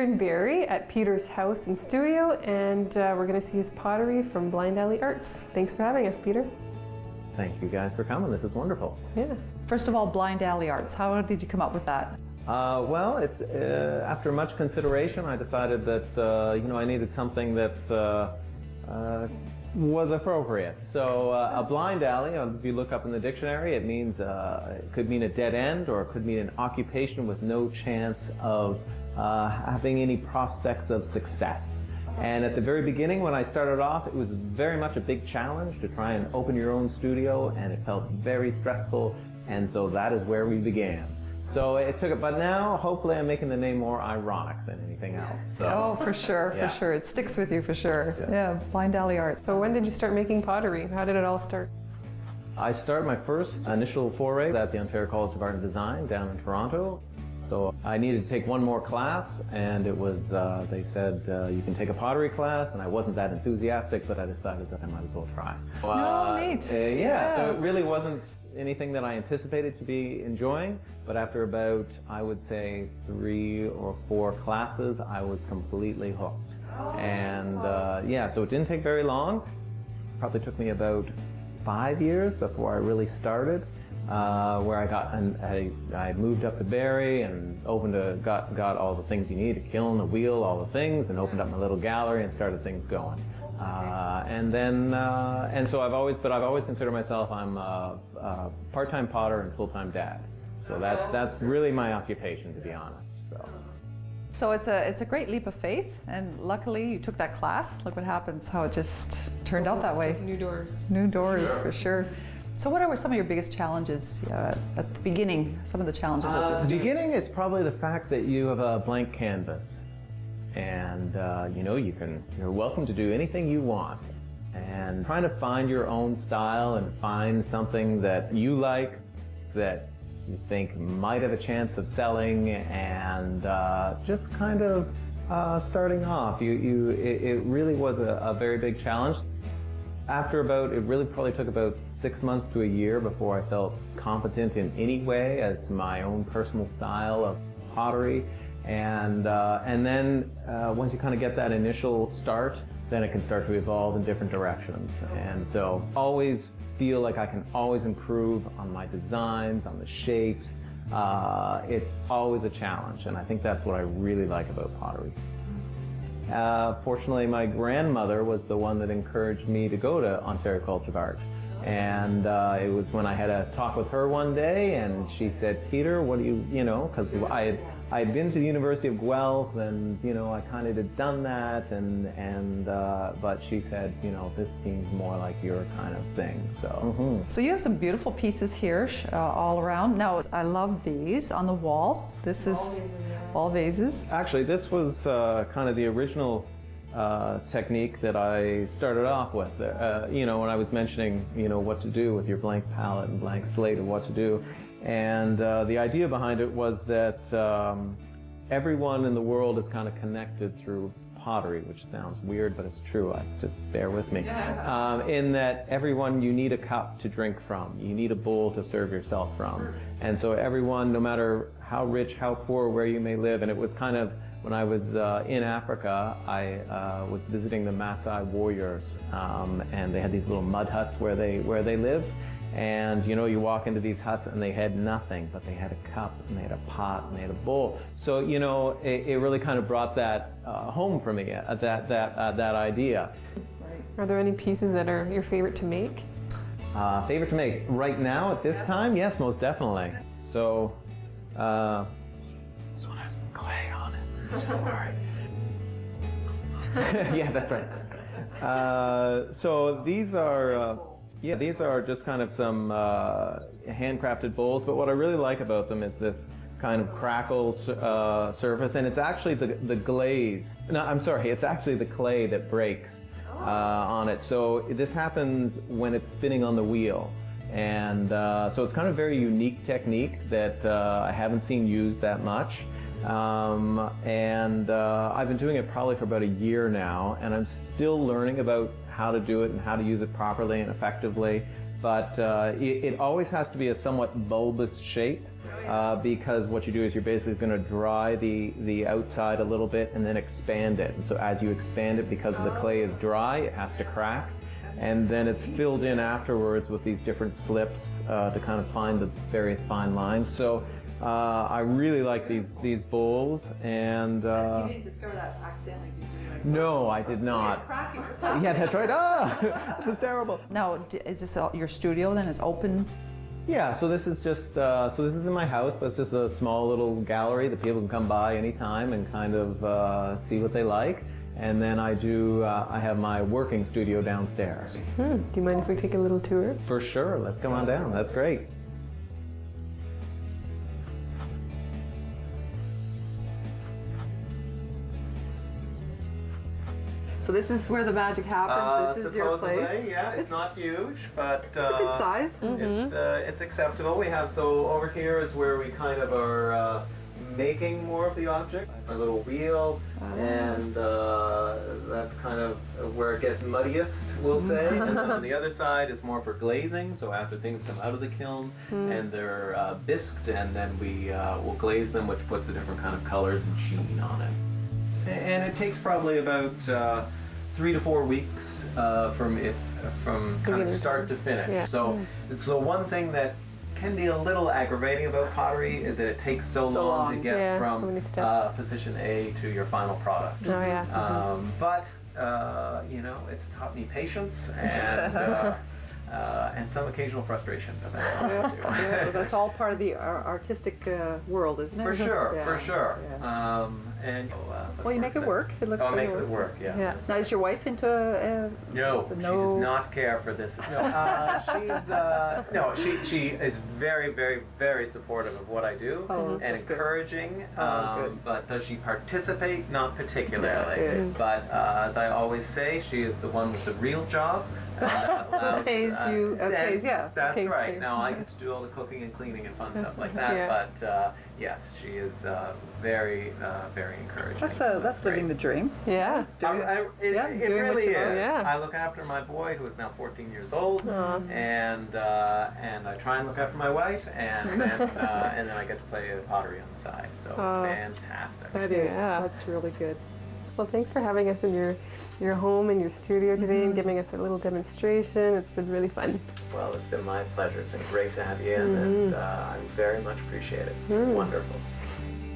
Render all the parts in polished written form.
in Barrie at Peter's house and studio, and we're going to see his pottery from Blind Alley Arts. Thanks for having us, Peter. Thank you guys for coming. This is wonderful. Yeah. First of all, Blind Alley Arts. How did you come up with that? Well, after much consideration, I decided that I needed something that was appropriate. So a blind alley, if you look up in the dictionary, it means it could mean a dead end, or it could mean an occupation with no chance of having any prospects of success. And at the very beginning, when I started off, it was very much a big challenge to try and open your own studio, and it felt very stressful, and so that is where we began. So it took it, but now hopefully I'm making the name more ironic than anything else. So, oh, for sure, yeah. For sure. It sticks with you for sure. Yes. Yeah, Blind Alley Arts. So when did you start making pottery? How did it all start? I started my first initial foray at the Ontario College of Art and Design down in Toronto. So I needed to take one more class, and it was, they said, you can take a pottery class, and I wasn't that enthusiastic, but I decided that I might as well try. Neat. Yeah, so it really wasn't anything that I anticipated to be enjoying, but after about, I would say, 3 or 4 classes, I was completely hooked. And yeah, so it didn't take very long. Probably took me about 5 years before I really started. Where I moved up to Barrie and got all the things you need, a kiln, a wheel, all the things, and opened up my little gallery and started things going. And so I've always considered myself, I'm a part-time potter and full-time dad. So that's really my occupation, to be honest. So it's a great leap of faith, and luckily you took that class. Look what happens, how it just turned out that way. New doors. New doors, for sure. So what are some of your biggest challenges at the beginning, some of the challenges at the beginning, it's probably the fact that you have a blank canvas. And you're welcome to do anything you want. And trying to find your own style and find something that you like, that you think might have a chance of selling, and just kind of starting off. It really was a very big challenge. It really probably took about 6 months to a year before I felt competent in any way as to my own personal style of pottery. And then once you kind of get that initial start, then it can start to evolve in different directions. And so always feel like I can always improve on my designs, on the shapes. It's always a challenge, and I think that's what I really like about pottery. Fortunately, my grandmother was the one that encouraged me to go to Ontario College of Art. And it was when I had a talk with her one day, and she said, Peter, what do you, because I had been to the University of Guelph, and, I kind of had done that, but she said, this seems more like your kind of thing, so. So you have some beautiful pieces here all around. Now, I love these on the wall. This is all vases. Actually, this was kind of the original technique that I started off with. When I was mentioning, what to do with your blank palette and blank slate of what to do. And the idea behind it was that everyone in the world is kind of connected through pottery, which sounds weird, but it's true. Just bear with me. In that everyone, you need a cup to drink from. You need a bowl to serve yourself from. And so everyone, no matter how rich, how poor, where you may live, and it was kind of, when I was in Africa, I was visiting the Maasai warriors, and they had these little mud huts where they lived. And you walk into these huts and they had nothing, but they had a cup and they had a pot and they had a bowl. So it really kind of brought that home for me, that idea. Are there any pieces that are your favorite to make? Favorite to make right now at this time? Yes, most definitely. So this one has some clay on it. Sorry. Yeah, that's right. So these are. These are just kind of some handcrafted bowls, but what I really like about them is this kind of crackle surface, and it's actually the glaze. No, I'm sorry, it's actually the clay that breaks on it. So this happens when it's spinning on the wheel, and so it's kind of a very unique technique that I haven't seen used that much. I've been doing it probably for about a year now, and I'm still learning about how to do it and how to use it properly and effectively. but it always has to be a somewhat bulbous shape, because what you do is you're basically going to dry the outside a little bit and then expand it. And so as you expand it, because the clay is dry, it has to crack. And then it's filled in afterwards with these different slips to kind of find the various fine lines. So I really like these bowls. And You didn't discover that accidentally, did you? no, I did not. It's cracking. Yeah, that's right. Ah, this is terrible. Now, is this your studio then? It's open? Yeah, so this is just, so this is in my house, but it's just a small little gallery that people can come by anytime and kind of see what they like. And then I have my working studio downstairs. Do you mind if we take a little tour? For sure, let's come on down, that's great. So this is where the magic happens. This is your place. Yeah, it's not huge, but It's a good size. it's acceptable. We have, so over here is where we kind of are making more of the object. A little wheel, and that's kind of where it gets muddiest, we'll say. And then on the other side is more for glazing, so after things come out of the kiln and they're bisqued, and then we will glaze them, which puts a different kind of colors and sheen on it. And it takes probably about 3 to 4 weeks from kind of start to finish. Yeah. So it's the one thing that can be a little aggravating about pottery is that it takes so long to get Yeah, so from many steps. position A to your final product. Oh, yeah. But you know, it's taught me patience and some occasional frustration. But that's all I have to do. Yeah, that's all part of the artistic world, isn't it? For sure, Yeah, for sure. yeah. Well, you make it work. It looks Oh, it like makes it work, yeah. Yeah. Now, is your wife into? No, she does not care for this. No, she is very, very, very supportive of what I do and that's good. encouraging. Good. But does she participate? Not particularly. Good. But as I always say, she is the one with the real job. And that allows, Pays you- pays, yeah. That's Pays right. you. Now I get to do all the cooking and cleaning and fun stuff like that. Yeah. But yes, she is very, very encouraging. So That's great. living the dream. Yeah. It doing what really you is. love. Yeah. I look after my boy, who is now 14 years old, and I try and look after my wife, and then I get to play pottery on the side. So it's fantastic. That is. Yeah. That's really good. Well, thanks for having us in your home and your studio today and giving us a little demonstration. It's been really fun. Well, it's been my pleasure. It's been great to have you in, and I very much appreciate it. It's wonderful.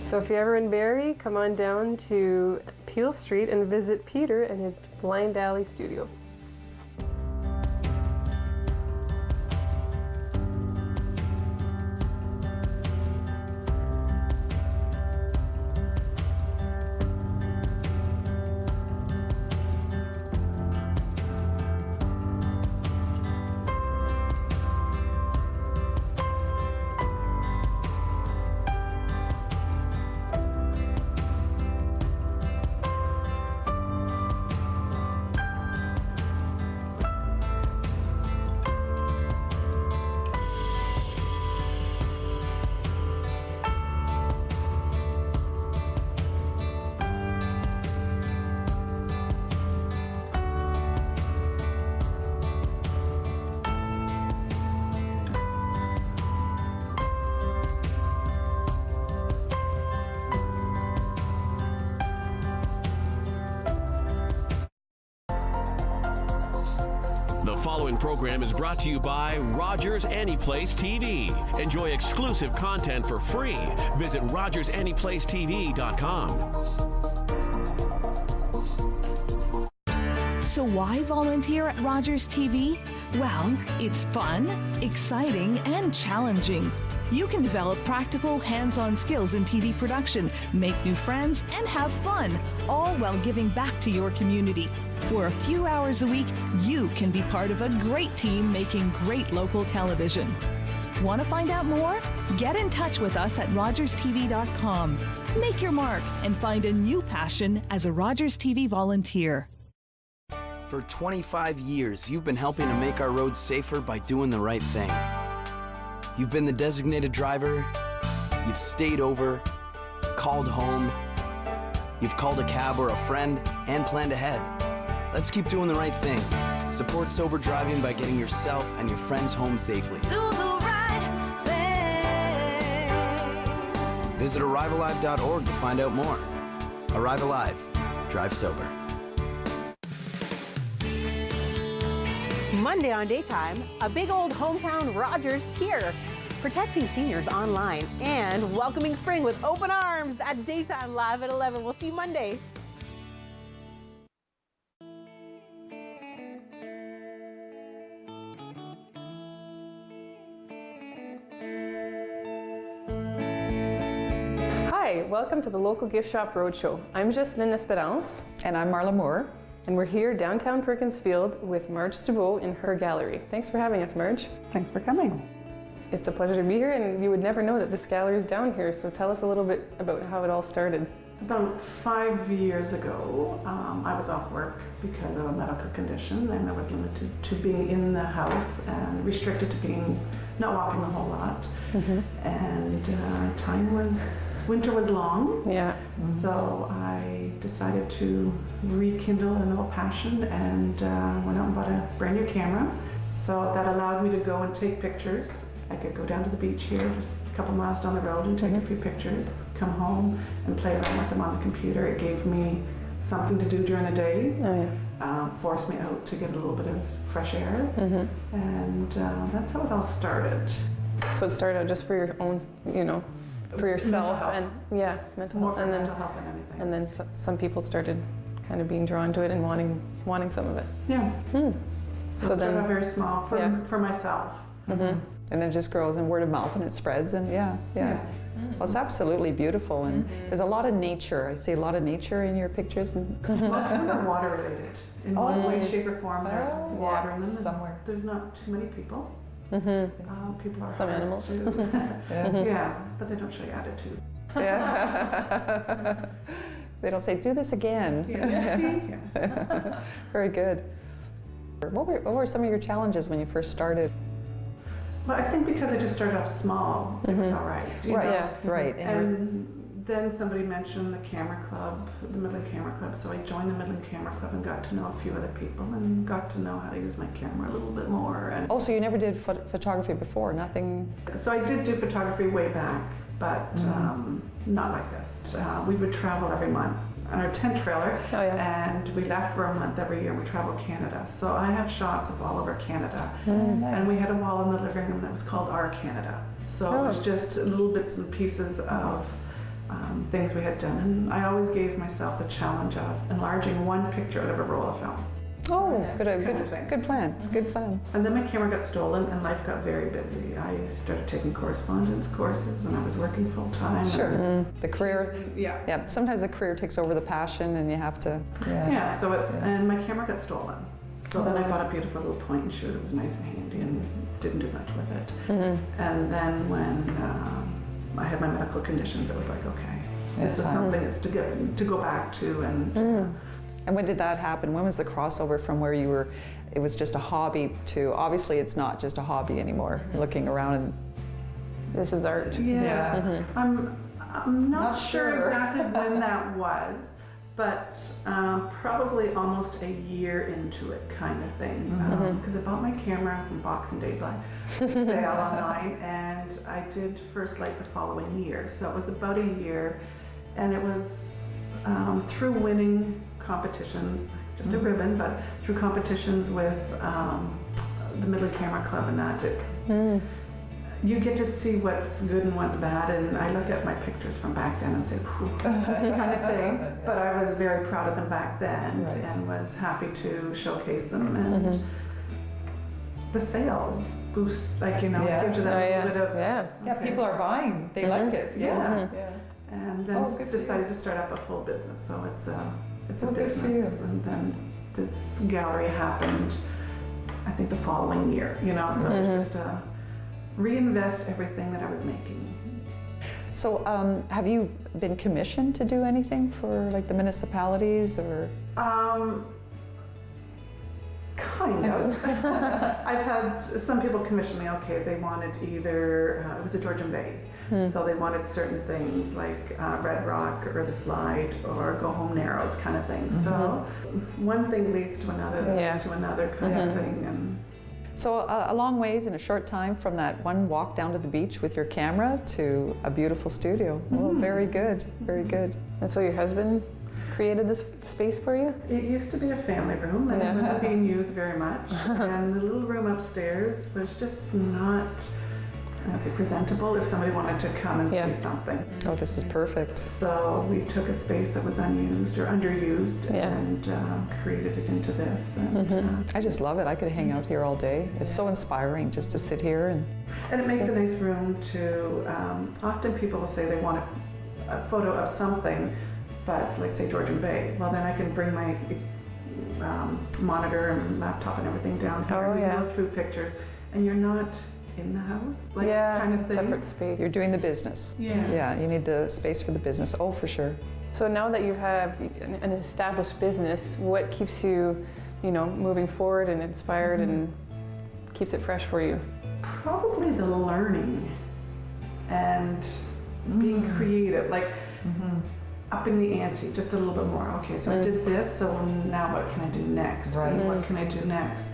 So if you're ever in Barrie, come on down to Peel Street and visit Peter and his Blind Alley studio. The following program is brought to you by Rogers Anyplace TV. Enjoy exclusive content for free. Visit RogersAnyplaceTV.com. So why volunteer at Rogers TV? Well, it's fun, exciting, and challenging. You can develop practical, hands-on skills in TV production, make new friends, and have fun, all while giving back to your community. For a few hours a week, you can be part of a great team making great local television. Want to find out more? Get in touch with us at RogersTV.com. Make your mark and find a new passion as a Rogers TV volunteer. For 25 years, you've been helping to make our roads safer by doing the right thing. You've been the designated driver, you've stayed over, called home, you've called a cab or a friend, and planned ahead. Let's keep doing the right thing Support sober driving by getting yourself and your friends home safely. Do the right thing. Visit ArriveAlive.org to find out more. Arrive Alive. Drive sober. Monday on Daytime, a big old hometown Rogers cheer, protecting seniors online, and welcoming spring with open arms at Daytime Live at 11. We'll see you Monday. Hi, welcome to the local gift shop roadshow. I'm Justine Esperance, And I'm Marla Moore. and we're here downtown Perkinsfield with Marge Thibault in her gallery. Thanks for having us, Marge. Thanks for coming. It's a pleasure to be here, and you would never know that this gallery is down here, so tell us a little bit about how it all started. About 5 years ago, I was off work because of a medical condition, and I was limited to being in the house and restricted to not walking a whole lot. And winter was long, Yeah. so I decided to rekindle an old passion and went out and bought a brand new camera. So that allowed me to go and take pictures. I could go down to the beach here, just a couple miles down the road, and take a few pictures, come home and play around with them on the computer. It gave me something to do during the day, Oh, yeah. forced me out to get a little bit of fresh air, and that's how it all started. So it started out just for your own, for yourself, health. and yeah, mental More health, for and mental health than anything. then some people started kind of being drawn to it and wanting some of it. Yeah. So So it started out then, very small for, Yeah. for myself. And then it just grows and word of mouth and it spreads and yeah. Well, it's absolutely beautiful and there's a lot of nature. I see a lot of nature in your pictures. And Most of them are water related. In one way, shape, or form, there's water in them. and somewhere. There's not too many people. People are Some hard animals. to- yeah, but they don't show you attitude. Yeah. They don't say, do this again. Yeah. Very good. What were some of your challenges when you first started? Well, I think because I just started off small, it was all right. you know? Right. And then somebody mentioned the camera club, the Midland Camera Club, so I joined the Midland Camera Club and got to know a few other people and got to know how to use my camera a little bit more. And Oh, so you never did photography before? Nothing? so I did do photography way back, but not like this. We would travel every month on our tent trailer, Oh, yeah. and we left for a month every year. We traveled Canada, so I have shots of all over Canada. And we had a wall in the living room that was called Our Canada. So it was just little bits and pieces of things we had done, and I always gave myself the challenge of enlarging one picture out of a roll of film. Oh, Kind of thing. good plan. Good plan. And then my camera got stolen and life got very busy. I started taking correspondence courses and I was working full time. Sure. The career. Yeah. Yeah. Sometimes the career takes over the passion, and you have to. Yeah, so and my camera got stolen. So then I bought a beautiful little point and shoot. It was nice and handy and didn't do much with it. And then when I had my medical conditions, it was like, okay, this is something that's to go back to and. And when did that happen? When was the crossover from where you were, it was just a hobby to, obviously it's not just a hobby anymore, looking around and. This is art. Yeah. I'm not sure sure. exactly when that was, but probably almost a year into it, kind of thing. Because I bought my camera from Boxing Day by sale online, and I did first light the following year. So it was about a year, and it was through winning competitions, just a ribbon, but through competitions with the Midland Camera Club and that. You get to see what's good and what's bad, and I look at my pictures from back then and say, "Phew," kind of thing. But I was very proud of them back then, and was happy to showcase them. And the sales boost, it gives you that little bit of Yeah, people are buying. They like it. Yeah. And then decided to start up a full business. So it's a business, and then this gallery happened. I think the following year. So it was just a reinvest everything that I was making. So have you been commissioned to do anything for like the municipalities or? Kind of. I've had some people commission me, okay, they wanted either, it was a Georgian Bay, so they wanted certain things like Red Rock or the Slide or Go Home Narrows kind of thing. So one thing leads to another, leads to another kind of thing. And So a long ways in a short time from that one walk down to the beach with your camera to a beautiful studio. Well, very good, very good. And so your husband created this space for you? it used to be a family room and it wasn't being used very much. And the little room upstairs was just not, I don't say presentable if somebody wanted to come and see something. Oh, this is perfect. So we took a space that was unused or underused and created it into this. And, I just love it. I could hang out here all day. It's so inspiring just to sit here and it makes a nice room to, often people will say they want a photo of something, but like say Georgian Bay, well then I can bring my monitor and laptop and everything down here and we go through pictures and you're not in the house, like kind of thing. Separate space. You're doing the business. Yeah, you need the space for the business. Oh, for sure. So now that you have an established business, what keeps you, moving forward and inspired and keeps it fresh for you? Probably the learning and being creative, like upping the ante just a little bit more. Okay, so I did this, so now what can I do next? Right. What can I do next?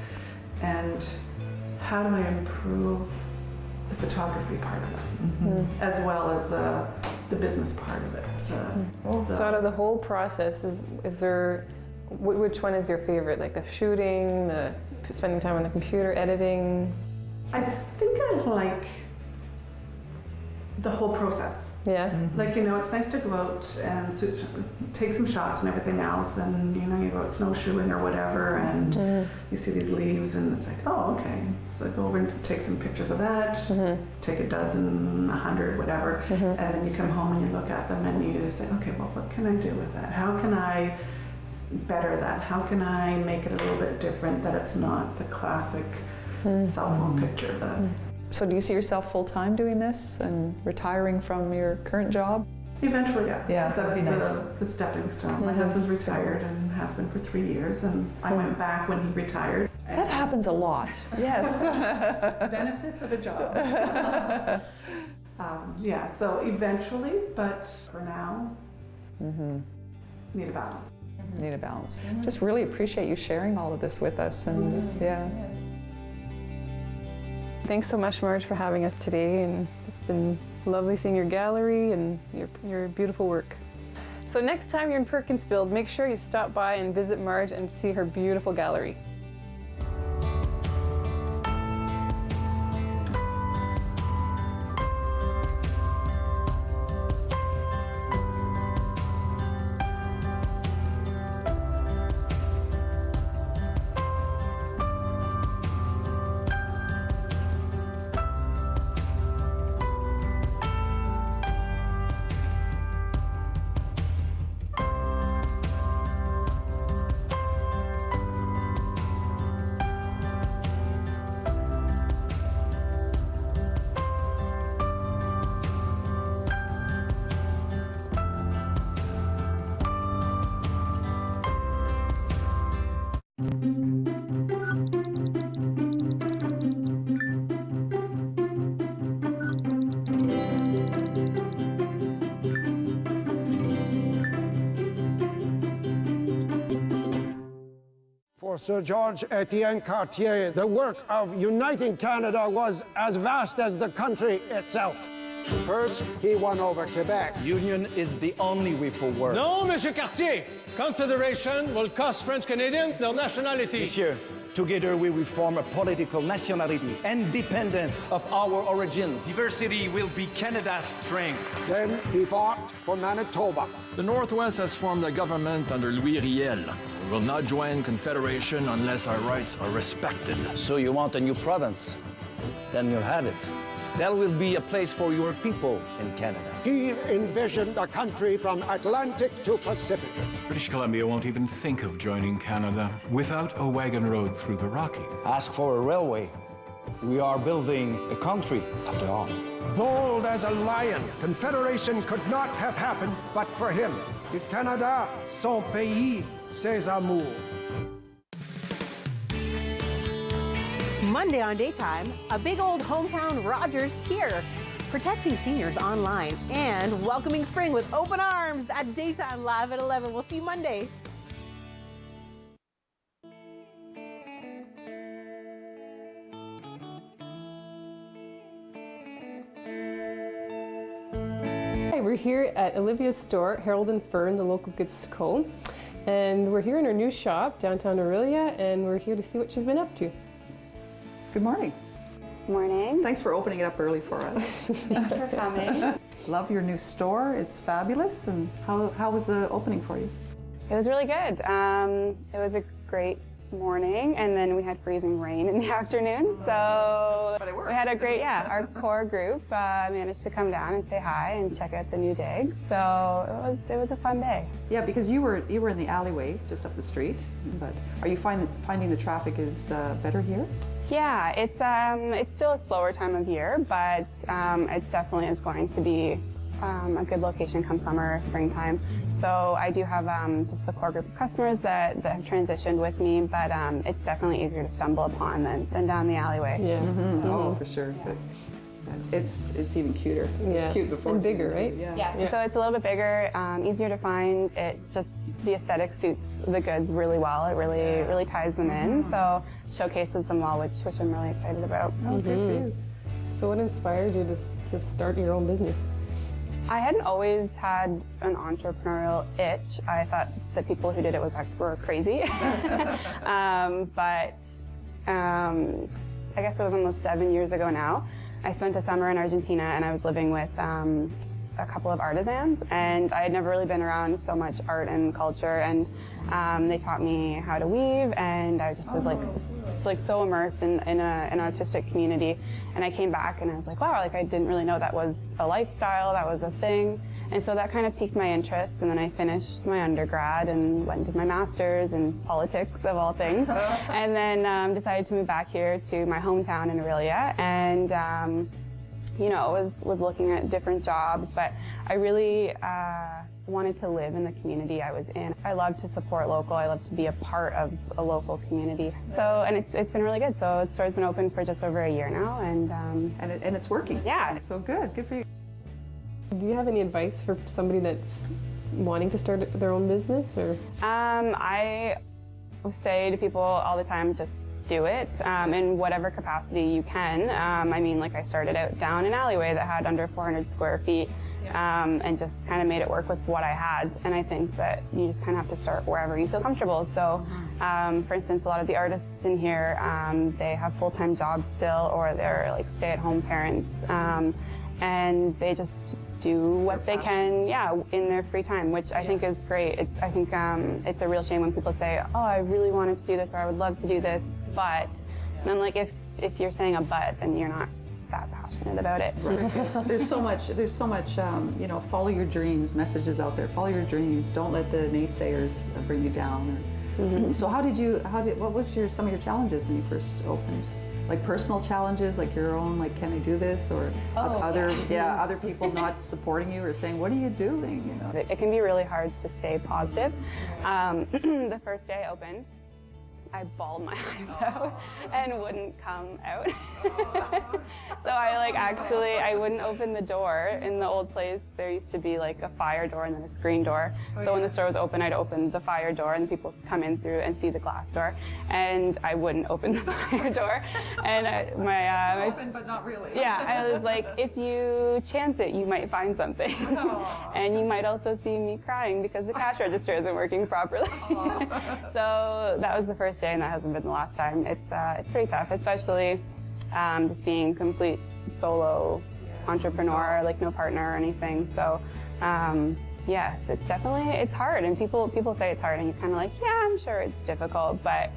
And how do I improve the photography part of it, as well as the business part of it? So out of the whole process, is there, which one is your favorite? Like the shooting, the spending time on the computer, editing? I think I like the whole process. Yeah. Like, it's nice to go out and take some shots and everything else, and you go out snowshoeing or whatever, and you see these leaves, and it's like, oh, okay. So I go over and take some pictures of that, take a dozen, 100, whatever, and then you come home and you look at them and you say, okay, well, what can I do with that? How can I better that? How can I make it a little bit different, that it's not the classic cell phone picture? So do you see yourself full-time doing this and retiring from your current job? Eventually, yeah. Yeah, That's the stepping stone. My husband's retired and has been for 3 years, and I went back when he retired. That happens a lot, yes. Benefits of a job. Yeah, so eventually, but for now, need a balance. Need a balance. Just really appreciate you sharing all of this with us, and Thanks so much, Marge, for having us today, and it's been lovely seeing your gallery and your beautiful work. So next time you're in Perkinsfield, make sure you stop by and visit Marge and see her beautiful gallery. For Sir George Etienne Cartier, the work of uniting Canada was as vast as the country itself. First, he won over Quebec. Union is the only way forward. No, Monsieur Cartier! Confederation will cost French Canadians their nationality. Monsieur, together we will form a political nationality independent of our origins. Diversity will be Canada's strength. Then he fought for Manitoba. The Northwest has formed a government under Louis Riel. We will not join Confederation unless our rights are respected. So you want a new province? Then you'll have it. There will be a place for your people in Canada. He envisioned a country from Atlantic to Pacific. British Columbia won't even think of joining Canada without a wagon road through the Rockies. Ask for a railway. We are building a country, after all. Bold as a lion, Confederation could not have happened but for him. Le Canada, son pays, ses amours. Monday on Daytime, a big old hometown Rogers cheer, protecting seniors online, and welcoming spring with open arms at Daytime Live at 11. We'll see you Monday. Hi, we're here at Olivia's store, Harold and Fern, the local goods co. And we're here in her new shop, downtown Orillia, and we're here to see what she's been up to. Good morning. Morning. Thanks for opening it up early for us. Thanks for coming. Love your new store. It's fabulous. And how was the opening for you? It was really good. It was a great morning, and then we had freezing rain in the afternoon. So but it worked. We had a great, our core group managed to come down and say hi and check out the new digs. So it was a fun day. Yeah, because you were in the alleyway just up the street. But are you finding the traffic is better here? Yeah, it's still a slower time of year, but it definitely is going to be a good location come summer or springtime. So I do have just the core group of customers that have transitioned with me, but it's definitely easier to stumble upon than down the alleyway. Yeah. Mm-hmm. Oh, for sure. But it's even cuter. Yeah. It's cute before and it's bigger, even right? cute. Yeah. So it's a little bit bigger, easier to find. It just, the aesthetic suits the goods really well. It really ties them in. So showcases them well, which I'm really excited about. Oh, good for you. So what inspired you to start your own business? I hadn't always had an entrepreneurial itch. I thought that people who did it were crazy. But I guess it was almost 7 years ago now. I spent a summer in Argentina, and I was living with a couple of artisans, and I had never really been around so much art and culture, and they taught me how to weave, and I just was like so immersed in an artistic community. And I came back and I was like, wow, like I didn't really know that was a lifestyle, that was a thing. And so that kind of piqued my interest, and then I finished my undergrad and went and did my master's in politics, of all things, and then decided to move back here to my hometown in Orillia, and you know, was looking at different jobs, but I really wanted to live in the community I was in. I love to support local. I love to be a part of a local community. So, and it's been really good. So the store's been open for just over a year now, and it's working. Yeah. So good for you. Do you have any advice for somebody that's wanting to start their own business, or? I say to people all the time, just do it in whatever capacity you can. I mean, like I started out down an alleyway that had under 400 square feet, and just kind of made it work with what I had. And I think that you just kind of have to start wherever you feel comfortable. So, for instance, a lot of the artists in here, they have full-time jobs still, or they're like stay-at-home parents, and they just do what they can, in their free time, which I think is great. I think it's a real shame when people say, oh, I really wanted to do this, or I would love to do this, but, and I'm like, if you're saying a but, then you're not that passionate about it. Right. There's so much, you know, follow your dreams, messages out there, follow your dreams, don't let the naysayers bring you down. So what was some of your challenges when you first opened? Like personal challenges, like your own, like, can I do this, or other people not supporting you or saying, what are you doing? You know, it can be really hard to stay positive. The first day I opened, I bawled my eyes out and wouldn't come out. So I wouldn't open the door. In the old place, there used to be like a fire door and then a screen door. So when the store was open, I'd open the fire door and people could come in through and see the glass door. And I wouldn't open the fire door. And open, but not really. Yeah, I was like, if you chance it, you might find something. And you might also see me crying because the cash register isn't working properly. So that was the first day, and that hasn't been the last time. It's pretty tough, especially just being complete solo entrepreneur, like no partner or anything. So yes, it's hard, and people say it's hard, and you're kind of like, yeah, I'm sure it's difficult, but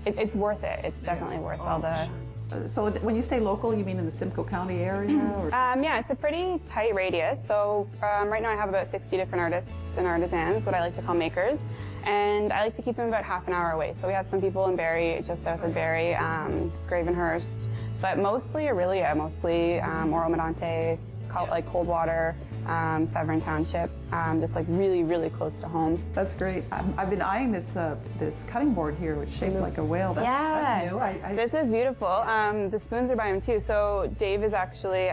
it's worth it. It's definitely worth all the. So when you say local, you mean in the Simcoe County area? Or yeah, it's a pretty tight radius. So right now I have about 60 different artists and artisans, what I like to call makers, and I like to keep them about half an hour away. So we have some people in Barrie, just south of Barrie, Gravenhurst, but mostly Orillia, mostly Oro Medonte, like Coldwater, Severn Township, just like really, really close to home. That's great. I've been eyeing this this cutting board here, which is shaped like a whale. That's new. This is beautiful. The spoons are by him too. So Dave is actually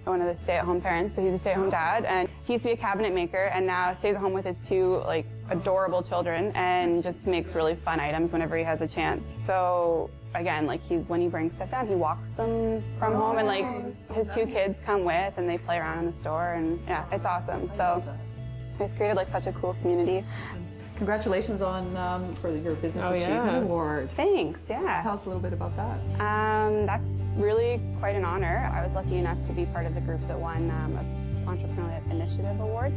one of the stay-at-home parents. So he's a stay-at-home dad, and he used to be a cabinet maker, and now stays at home with his two like adorable children, and just makes really fun items whenever he has a chance. So again, like when he brings stuff down, he walks them from home, and like his two kids come with, and they play around in the store, and yeah, it's awesome. So he's created like such a cool community. Congratulations on for your Business Achievement Award. Thanks, yeah. Tell us a little bit about that. That's really quite an honor. I was lucky enough to be part of the group that won an Entrepreneurial Initiative Award,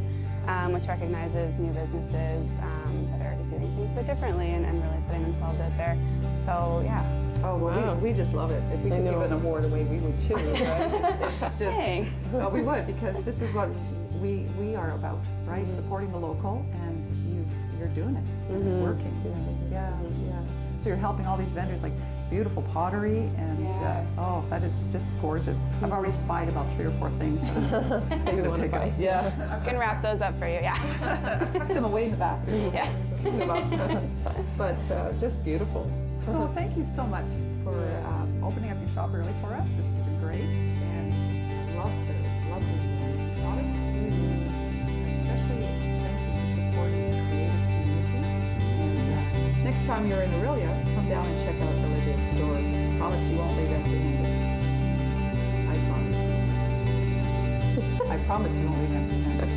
which recognizes new businesses that are doing things a bit differently and really putting themselves out there. So yeah. Oh, well, we just love it. If we could give an award away, we would too, right? It's just, well, we would, because this is what we are about, right? Supporting the local, and you're doing it, and it's working. Yeah. So you're helping all these vendors, like beautiful pottery, and oh, that is just gorgeous. I've already spied about 3 or 4 things. Maybe want to buy. Yeah. I can wrap those up for you, yeah. Tuck them away in the back. Yeah. But just beautiful. So thank you so much for opening up your shop early for us. This has been great, and I love the products, and especially thank you for supporting the creative community. And next time you're in Aurelia, come down and check out Olivia's store. I promise you won't leave empty-handed. I promise. I promise you won't leave empty-handed.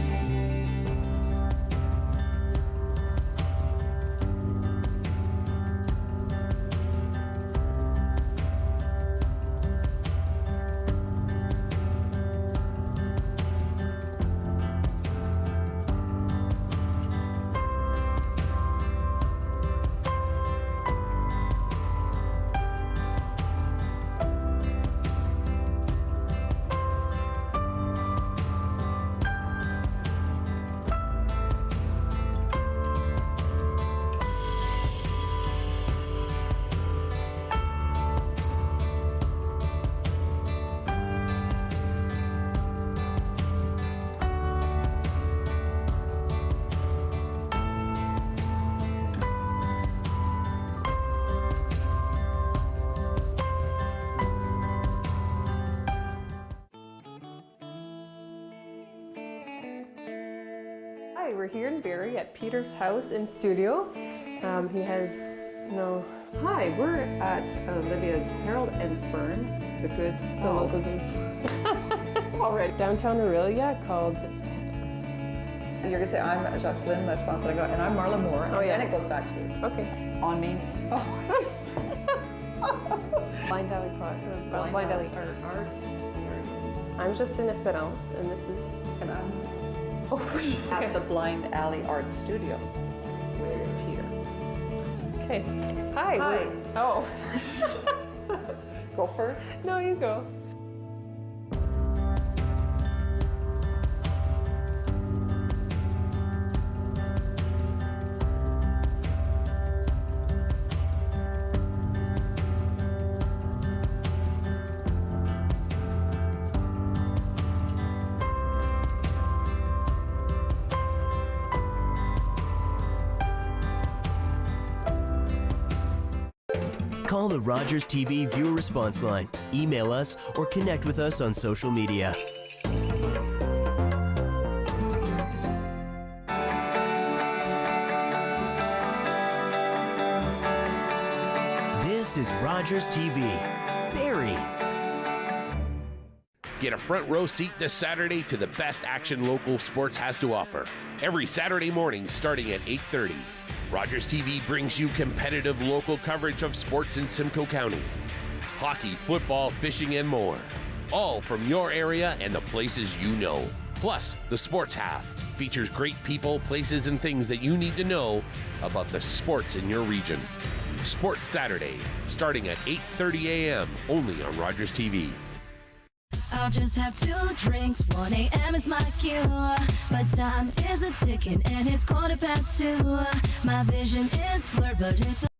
Hi, we're here in Barrie at Peter's house and studio. He has Hi, we're at Olivia's Harold and Fern, the local goose. Already downtown Aurelia called. You're gonna say I'm Jocelyn Lesponsago, and I'm Marla Moore, and then it goes back to you. Okay. On means Blind Alley Arts. I'm Justin Esperance, and this is. And I'm at the Blind Alley Art Studio. Peter. Okay. Hi. Hi. Oh. Go first? No, you go. Call the Rogers TV viewer response line, email us, or connect with us on social media. This is Rogers TV, Barrie. Get a front row seat this Saturday to the best action local sports has to offer. Every Saturday morning starting at 8:30. Rogers TV brings you competitive local coverage of sports in Simcoe County. Hockey, football, fishing, and more. All from your area and the places you know. Plus, the Sports Half features great people, places, and things that you need to know about the sports in your region. Sports Saturday, starting at 8:30 a.m. only on Rogers TV. I'll just have 2 drinks, 1 a.m. is my cue. But time is a ticking and it's 2:15. My vision is blurred, but it's